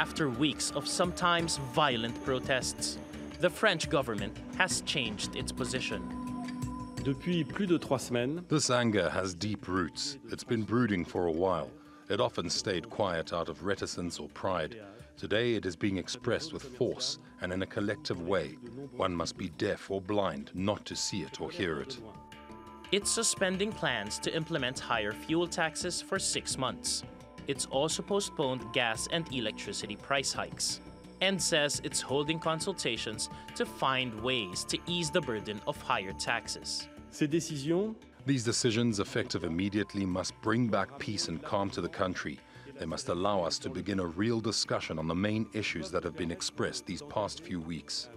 after weeks of sometimes violent protests. The French government has changed its position. Depuis plus de 3 semaines, this anger has deep roots. It's been brooding for a while. It often stayed quiet out of reticence or pride. Today it is being expressed with force and in a collective way. One must be deaf or blind not to see it or hear it. It's suspending plans to implement higher fuel taxes for 6 months. It's also postponed gas and electricity price hikes, and says it's holding consultations to find ways to ease the burden of higher taxes. These decisions, effective immediately, must bring back peace and calm to the country. They must allow us to begin a real discussion on the main issues that have been expressed these past few weeks.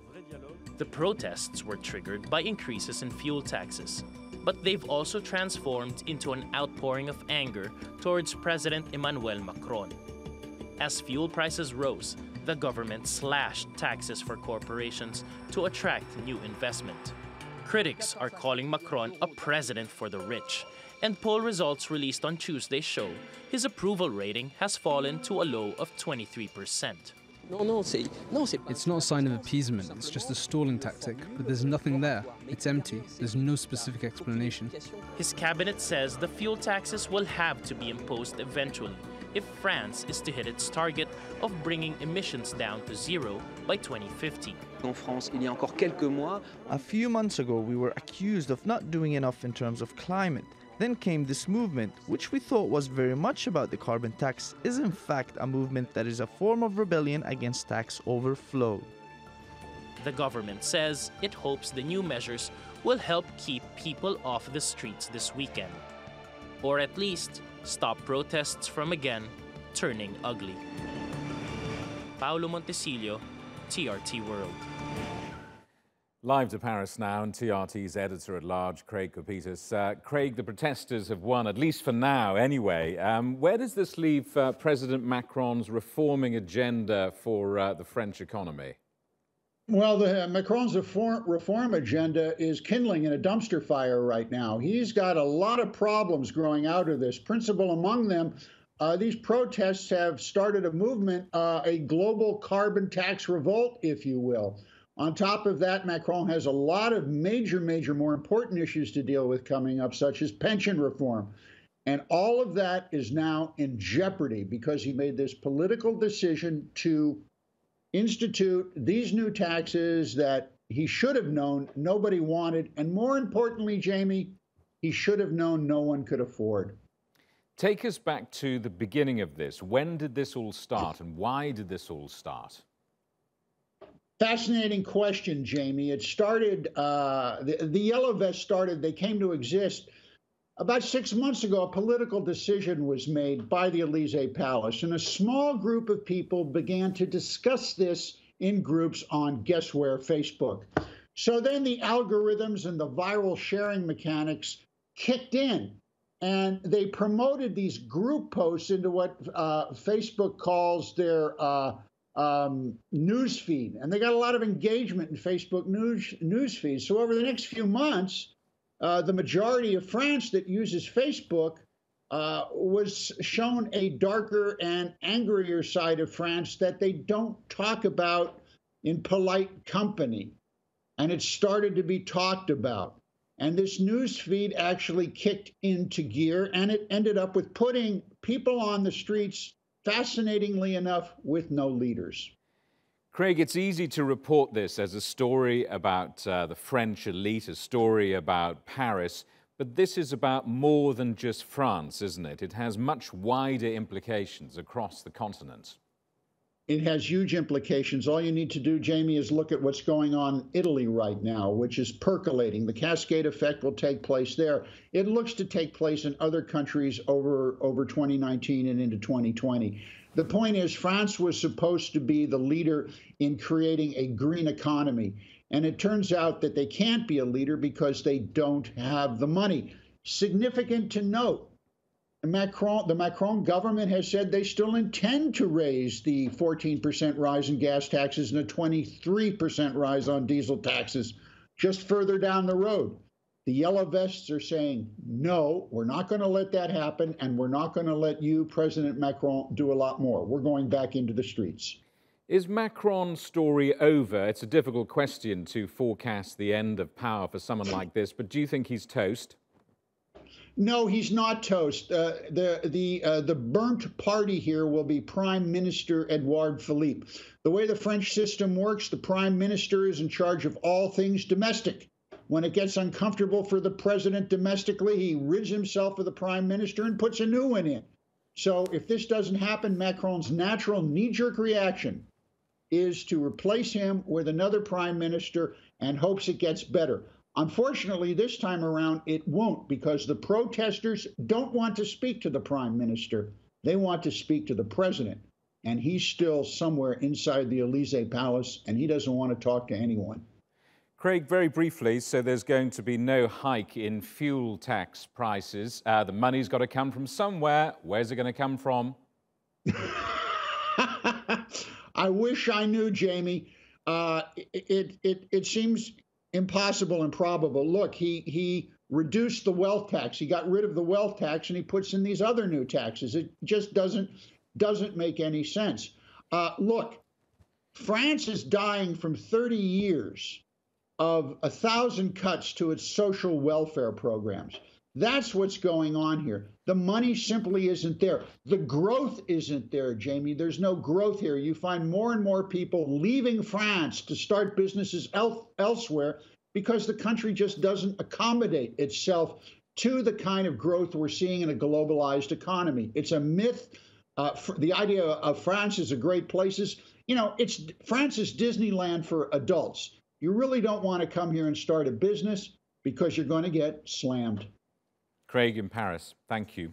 The protests were triggered by increases in fuel taxes, but they've also transformed into an outpouring of anger towards President Emmanuel Macron. As fuel prices rose, the government slashed taxes for corporations to attract new investment. Critics are calling Macron a president for the rich, and poll results released on Tuesday show his approval rating has fallen to a low of 23%. It's not a sign of appeasement, it's just a stalling tactic, but there's nothing there. It's empty. There's no specific explanation. His cabinet says the fuel taxes will have to be imposed eventually if France is to hit its target of bringing emissions down to zero by 2050. A few months ago, we were accused of not doing enough in terms of climate. Then came this movement, which we thought was very much about the carbon tax, is in fact a movement that is a form of rebellion against tax overflow. The government says it hopes the new measures will help keep people off the streets this weekend, or at least stop protests from again turning ugly. Paolo Montecillo, TRT World. Live to Paris now, and TRT's editor-at-large, Craig Copetas. Craig, the protesters have won, at least for now anyway. Where does this leave President Macron's reforming agenda for the French economy? Well, Macron's reform agenda is kindling in a dumpster fire right now. He's got a lot of problems growing out of this. Principal among them, these protests have started a movement, a global carbon tax revolt, if you will. On top of that, Macron has a lot of major, more important issues to deal with coming up, such as pension reform. And all of that is now in jeopardy because he made this political decision to institute these new taxes that he should have known nobody wanted. And more importantly, Jamie, he should have known no one could afford. Take us back to the beginning of this. When did this all start and why did this all start? Fascinating question, Jamie. It started, the Yellow Vests started, they came to exist about 6 months ago. A political decision was made by the Élysée Palace, and a small group of people began to discuss this in groups on, guess where, Facebook. So then the algorithms and the viral sharing mechanics kicked in, and they promoted these group posts into what Facebook calls their news feed, and they got a lot of engagement in Facebook news feeds. So over the next few months, the majority of France that uses Facebook was shown a darker and angrier side of France that they don't talk about in polite company, and it started to be talked about. And this news feed actually kicked into gear, and it ended up with putting people on the streets, fascinatingly enough, with no leaders. Craig, it's easy to report this as a story about the French elite, a story about Paris, but this is about more than just France, isn't it? It has much wider implications across the continent. It has huge implications. All you need to do, Jamie, is look at what's going on in Italy right now, which is percolating. The cascade effect will take place there. It looks to take place in other countries over 2019 and into 2020. The point is, France was supposed to be the leader in creating a green economy, and it turns out that they can't be a leader because they don't have the money. Significant to note, the Macron government has said they still intend to raise the 14% rise in gas taxes and a 23% rise on diesel taxes just further down the road. The yellow vests are saying, no, we're not going to let that happen, and we're not going to let you, President Macron, do a lot more. We're going back into the streets. Is Macron's story over? It's a difficult question to forecast the end of power for someone like this, but do you think he's toast? No, he's not toast. The burnt party here will be Prime Minister Edouard Philippe. The way the French system works, the Prime Minister is in charge of all things domestic. When it gets uncomfortable for the president domestically, he rids himself of the Prime Minister and puts a new one in. So if this doesn't happen, Macron's natural knee-jerk reaction is to replace him with another prime minister and hopes it gets better. Unfortunately, this time around, it won't, because the protesters don't want to speak to the prime minister. They want to speak to the president, and he's still somewhere inside the Élysée Palace, and he doesn't want to talk to anyone. Craig, very briefly, so there's going to be no hike in fuel tax prices. The money's got to come from somewhere. Where's it going to come from? I wish I knew, Jamie. It seems impossible and probable. Look, he reduced the wealth tax. He got rid of the wealth tax, and he puts in these other new taxes. It just doesn't make any sense. Look, France is dying from 30 years of 1,000 cuts to its social welfare programs. That's what's going on here. The money simply isn't there. The growth isn't there, Jamie. There's no growth here. You find more and more people leaving France to start businesses elsewhere because the country just doesn't accommodate itself to the kind of growth we're seeing in a globalized economy. It's a myth. The idea of France is a great place. It's France is Disneyland for adults. You really don't want to come here and start a business because you're going to get slammed. Craig in Paris, thank you.